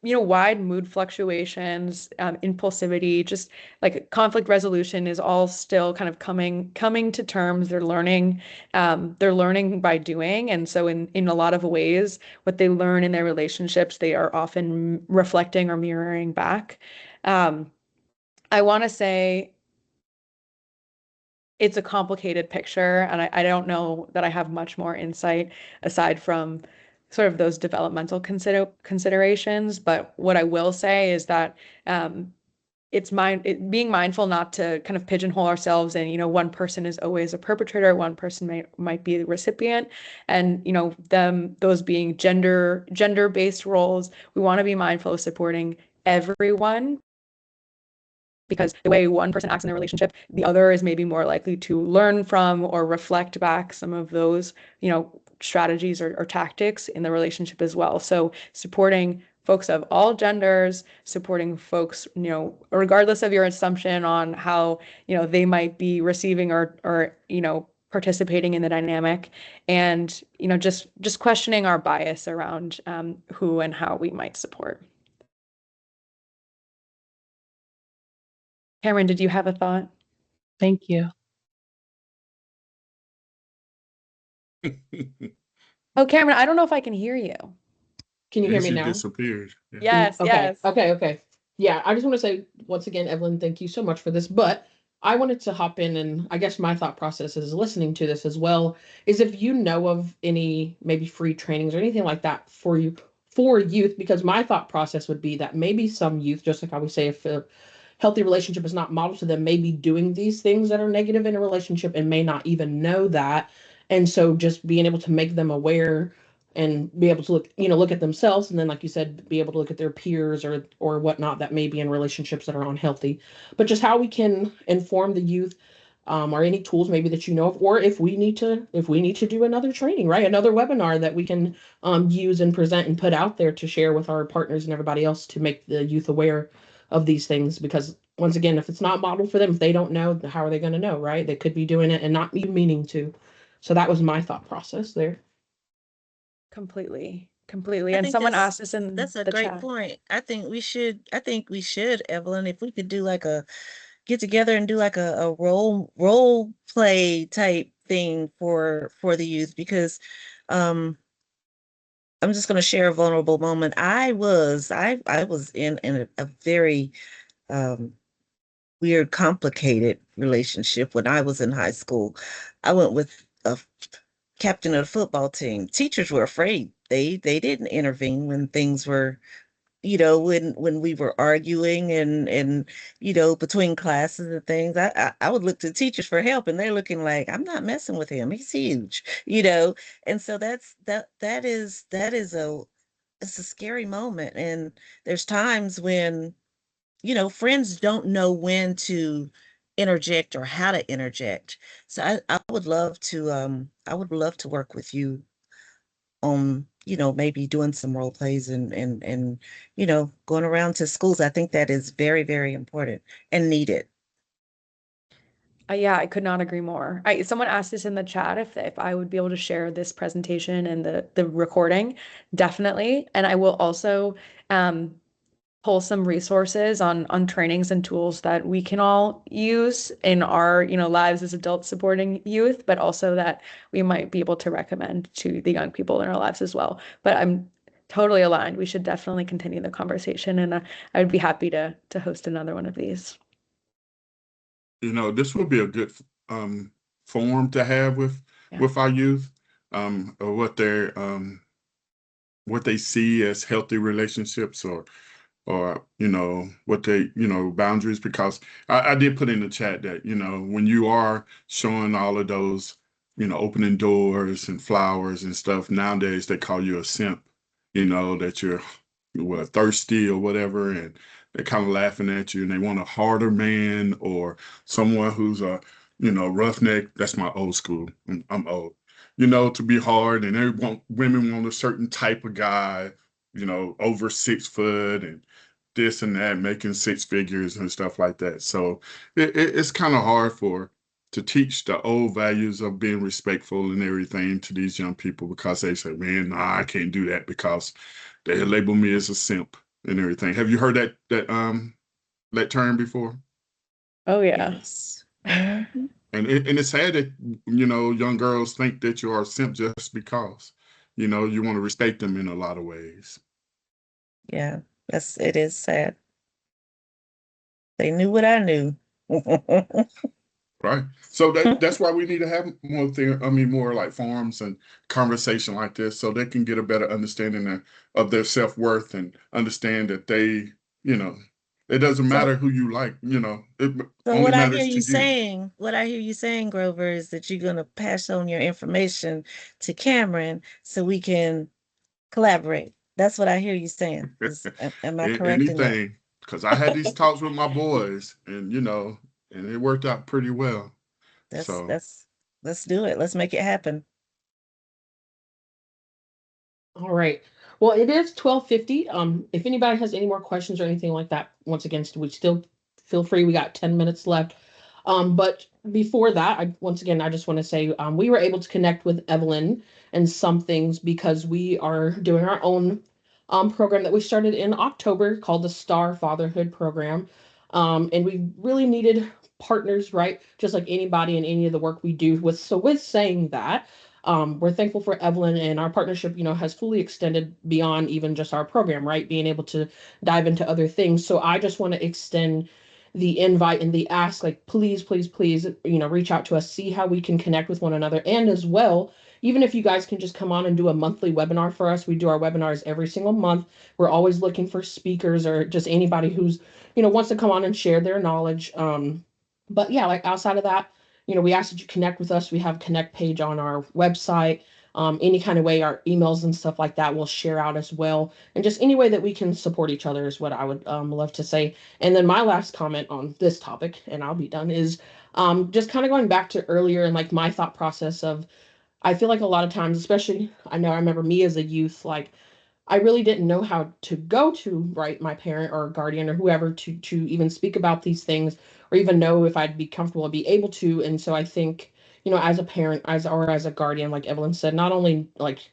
wide mood fluctuations, impulsivity, just like conflict resolution is all still kind of coming to terms. They're learning by doing. And so in a lot of ways, what they learn in their relationships, they are often reflecting or mirroring back. I want to say it's a complicated picture, and I don't know that I have much more insight aside from sort of those developmental considerations. But what I will say is that being mindful not to kind of pigeonhole ourselves and one person is always a perpetrator, one person might be the recipient, and those being gender-based roles. We want to be mindful of supporting everyone, because the way one person acts in a relationship, the other is maybe more likely to learn from or reflect back some of those, strategies or tactics in the relationship as well. So supporting folks of all genders, supporting folks, regardless of your assumption on how, they might be receiving or participating in the dynamic, and, just questioning our bias around who and how we might support. Cameron, did you have a thought? Thank you. Oh, Cameron, I don't know if I can hear you. Can you hear me She now? disappeared. Yeah. Yes, Okay. yes. Okay. Yeah, I just want to say once again, Evelyn, thank you so much for this. But I wanted to hop in, and I guess my thought process is listening to this as well is if you know of any maybe free trainings or anything like that for youth, because my thought process would be that maybe some youth, just like how we say, if a healthy relationship is not modeled to them, may be doing these things that are negative in a relationship and may not even know that. And so just being able to make them aware and be able to look at themselves, and then like you said, be able to look at their peers or whatnot that may be in relationships that are unhealthy, but just how we can inform the youth, or any tools maybe that you know of, or if we need to do another training, right, another webinar that we can use and present and put out there to share with our partners and everybody else to make the youth aware of these things. Because once again, if it's not modeled for them, if they don't know, how are they going to know, right? They could be doing it and not even meaning to. So that was my thought process there. Completely. I And think someone asked us in that's a the great chat. point. I think we should, Evelyn, if we could do like a get together and do like a role play type thing for the youth, because um I'm just going to share a vulnerable moment. I was in a very um weird, complicated relationship when I was in high school. I went with a captain of the football team. Teachers were afraid. They didn't intervene when things were, when we were arguing and between classes and things. I would look to teachers for help, and they're looking like, I'm not messing with him. He's huge, And so that is it's a scary moment. And there's times when friends don't know when to interject or how to interject. So I would love to work with you on, maybe doing some role plays and going around to schools. I think that is very, very important and needed. Yeah, I could not agree more. Someone asked this in the chat if I would be able to share this presentation and the recording. Definitely. And I will also um, pull some resources on trainings and tools that we can all use in our, lives as adults supporting youth, but also that we might be able to recommend to the young people in our lives as well. But I'm totally aligned. We should definitely continue the conversation, and I would be happy to host another one of these. This would be a good forum to have with our youth, or what they see as healthy relationships, or what they boundaries. Because I did put in the chat that when you are showing all of those opening doors and flowers and stuff, nowadays they call you a simp, that you're thirsty or whatever, and they're kind of laughing at you, and they want a harder man or someone who's a roughneck. That's my old school. I'm old, to be hard, and women want a certain type of guy, over 6 foot and this and that, making six figures and stuff like that. So it's kind of hard to teach the old values of being respectful and everything to these young people, because they say, man, nah, I can't do that because they label me as a simp and everything. Have you heard that term before? Oh yeah. Yes. Mhm. And it's sad that young girls think that you are a simp just because you want to respect them in a lot of ways. Yeah, it is sad. They knew what I knew. Right. So that's why we need to have more like forums and conversation like this, so they can get a better understanding of their self-worth and understand that it doesn't So, matter who you like, it so only what I hear matters to you you. saying, Grover, is that you're gonna pass on your information to Cameron so we can collaborate. That's what I hear you saying. Am I correct in that? Anything, because I had these talks with my boys, and it worked out pretty well. That's So that's let's do it. Let's make it happen. All right. Well, it is 12:50. If anybody has any more questions or anything like that, once again, we still feel free. We got 10 minutes left. But before that, I just want to say we were able to connect with Evelyn and some things because we are doing our own program that we started in October called the Star Fatherhood Program. And we really needed partners, right? Just like anybody in any of the work we do. With saying that, we're thankful for Evelyn, and our partnership, has fully extended beyond even just our program, right? Being able to dive into other things. So I just want to extend the invite and the ask, like, please, please, please, reach out to us, see how we can connect with one another. And as well, even if you guys can just come on and do a monthly webinar for us, we do our webinars every single month. We're always looking for speakers or just anybody who's, wants to come on and share their knowledge. But yeah, like outside of that, we ask that you connect with us. We have a connect page on our website. Any kind of way, our emails and stuff like that we'll share out as well. And just any way that we can support each other is what I would love to say. And then my last comment on this topic, and I'll be done, is just kind of going back to earlier and like my thought process of, I feel like a lot of times, especially, I remember me as a youth, like I really didn't know how to go to, right, my parent or guardian or whoever to even speak about these things or even know if I'd be comfortable and be able to. And so I think, as a parent, as a guardian, like Evelyn said, not only like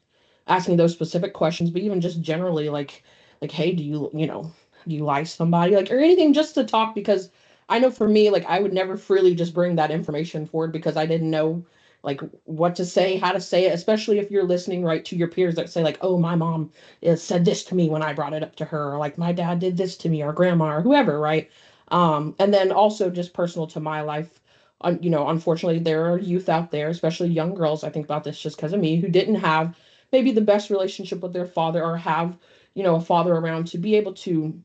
asking those specific questions, but even just generally like, hey, do you like somebody? Like, or anything just to talk, because I know for me, like I would never freely just bring that information forward because I didn't know like what to say, how to say it, especially if you're listening right to your peers that say like, oh, my mom said this to me when I brought it up to her, or like my dad did this to me, or grandma, or whoever, right? And then also just personal to my life, unfortunately, there are youth out there, especially young girls. I think about this just because of me, who didn't have maybe the best relationship with their father, or have, a father around to be able to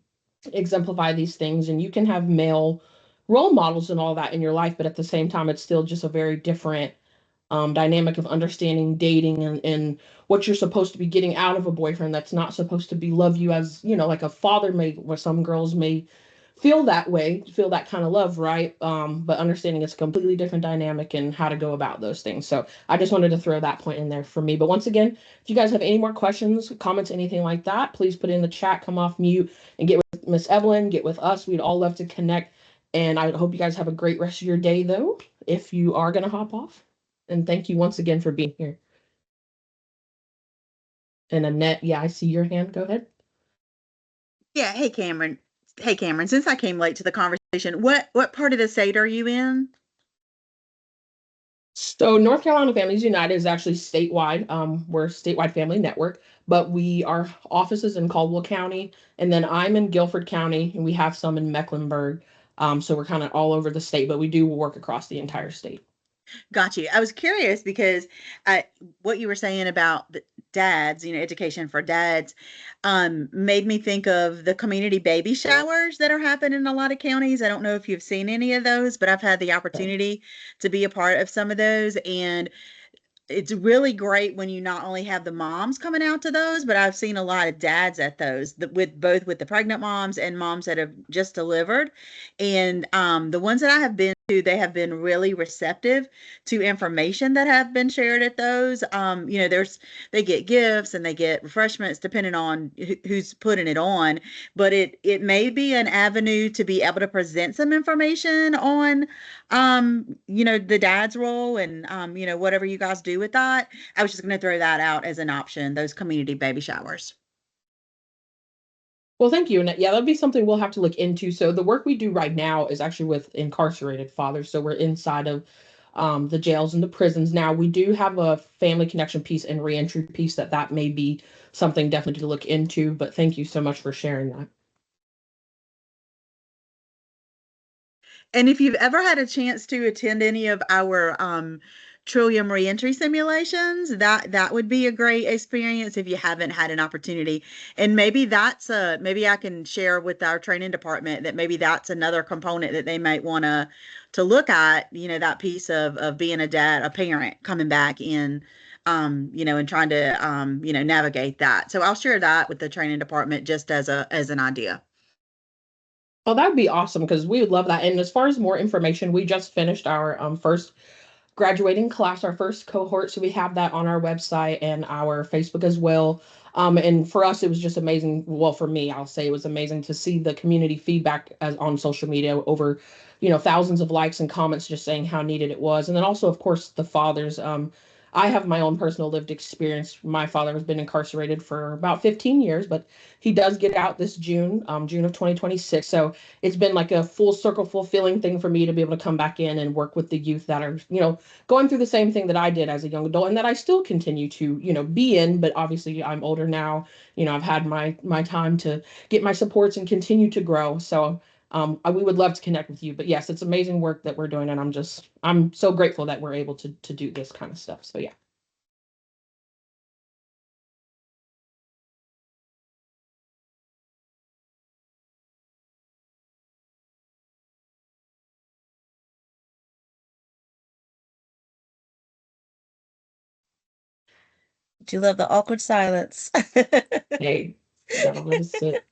exemplify these things. And you can have male role models and all that in your life, but at the same time, it's still just a very different dynamic of understanding dating and what you're supposed to be getting out of a boyfriend that's not supposed to be love you as, like a father may, where some girls may feel that way, feel that kind of love, right? But understanding it's a completely different dynamic and how to go about those things. So I just wanted to throw that point in there for me. But once again, if you guys have any more questions, comments, anything like that, please put it in the chat, come off mute and get with Miss Evelyn, get with us. We'd all love to connect. And I hope you guys have a great rest of your day, though, if you are going to hop off. And thank you once again for being here. And Annette, yeah, I see your hand. Go ahead. Yeah. Hey, Cameron. Hey, Cameron. Since I came late to the conversation, what part of the state are you in? So North Carolina Families United is actually statewide. We're a statewide family network, but our office is in Caldwell County, and then I'm in Guilford County, and we have some in Mecklenburg. So we're kind of all over the state, but we do work across the entire state. Got you. I was curious because what you were saying about the dads, education for dads, made me think of the community baby showers that are happening in a lot of counties. I don't know if you've seen any of those, but I've had the opportunity to be a part of some of those. And it's really great when you not only have the moms coming out to those, but I've seen a lot of dads at those with the pregnant moms and moms that have just delivered. And the ones that I have been to, they have been really receptive to information that have been shared at those. They get gifts and they get refreshments depending on who's putting it on, but it may be an avenue to be able to present some information on the dad's role and whatever you guys do with that. I was just going to throw that out as an option, those community baby showers. Well, thank you. And yeah, that'd be something we'll have to look into. So the work we do right now is actually with incarcerated fathers. So we're inside of the jails and the prisons. Now we do have a family connection piece and reentry piece that may be something definitely to look into. But thank you so much for sharing that. And if you've ever had a chance to attend any of our Trillium reentry simulations, that would be a great experience if you haven't had an opportunity. And maybe maybe I can share with our training department that maybe that's another component that they might want to look at, that piece of being a parent coming back in, and trying to navigate that. So I'll share that with the training department just as an idea. Oh, that would be awesome because we would love that. And as far as more information, we just finished our first graduating class, our first cohort. So we have that on our website and our Facebook as well. And for us, it was just amazing. Well, for me, I'll say it was amazing to see the community feedback as on social media over, thousands of likes and comments just saying how needed it was. And then also, of course, the fathers. I have my own personal lived experience. My father has been incarcerated for about 15 years, but he does get out this June, June of 2026. So it's been like a full circle fulfilling thing for me to be able to come back in and work with the youth that are, going through the same thing that I did as a young adult and that I still continue to, be in, but obviously I'm older now. I've had my time to get my supports and continue to grow. So we would love to connect with you. But yes, it's amazing work that we're doing, and I'm so grateful that we're able to do this kind of stuff. So yeah. Do you love the awkward silence? Hey, gotta let it sit.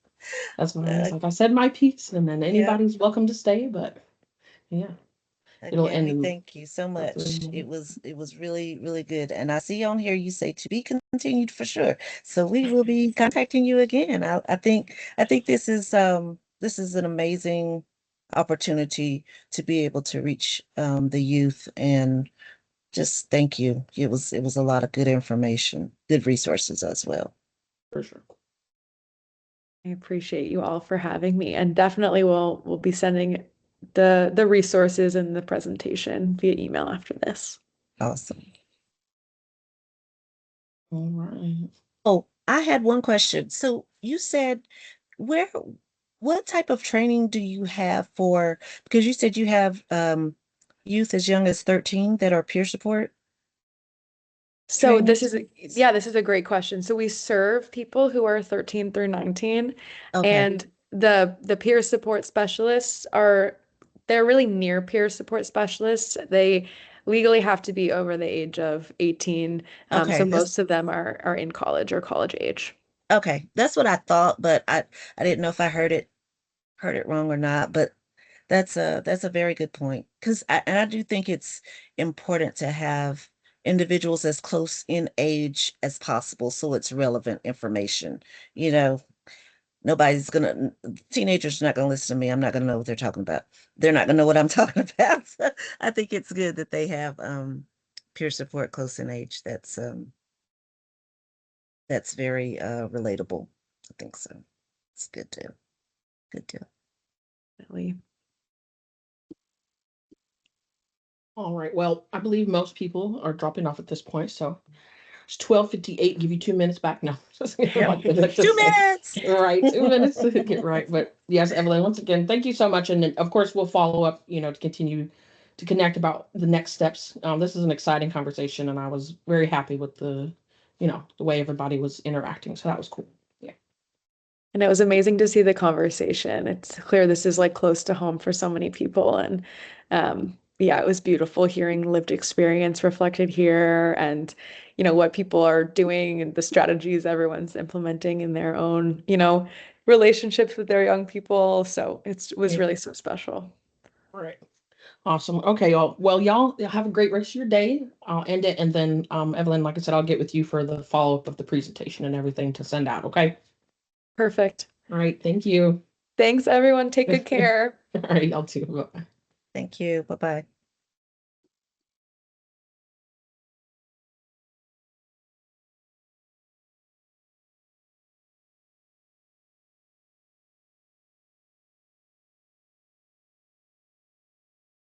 That's why I was Uh, like, I said my piece, and then yeah. anybody's welcome to stay, but yeah, it'll Again, end we in thank you so about 3 much. It minutes. was it was really, really good. And I see on here you say to be continued for sure. So we will be contacting you again. I think this is an amazing opportunity to be able to reach the youth, and just thank you. It was a lot of good information, good resources as well. For sure. I appreciate you all for having me, and definitely we'll be sending the resources and the presentation via email after this. Awesome. All right. Oh, I had one question. So you said where what type of training do you have for, because you said you have youth as young as 13 that are peer support So trained? this is a great question. So we serve people who are 13 through 19, Okay. and the peer support specialists they're really near peer support specialists. They legally have to be over the age of 18. Okay. So most of them are in college or college age. Okay. That's what I thought, but I didn't know if I heard it wrong or not, but that's a very good point. And I do think it's important to have individuals as close in age as possible so it's relevant information. You know, nobody's gonna teenagers are not gonna listen to me. I'm not gonna know what they're talking about. They're not gonna know what I'm talking about. So I think it's good that they have peer support close in age. That's very relatable. I think so. It's good too. Good too. Definitely. All right. Well, I believe most people are dropping off at this point, so it's 12:58. Give you 2 minutes back now. Like they like to 2 minutes. say. All right, 2 minutes to get right. But yes, Evelyn, once again, thank you so much. And then, of course, we'll follow up, to continue to connect about the next steps. This is an exciting conversation, and I was very happy with the way everybody was interacting. So that was cool. Yeah. And it was amazing to see the conversation. It's clear this is like close to home for so many people. And yeah, it was beautiful hearing lived experience reflected here and, what people are doing and the strategies everyone's implementing in their own, relationships with their young people. So it was Yeah. really so special. All right. Awesome. Okay, y'all. Well, y'all have a great rest of your day. I'll end it, and then Evelyn, like I said, I'll get with you for the follow-up of the presentation and everything to send out. Okay. Perfect. All right. Thank you. Thanks, everyone. Take good care. All right, y'all too. Bye. Thank you. Bye-bye.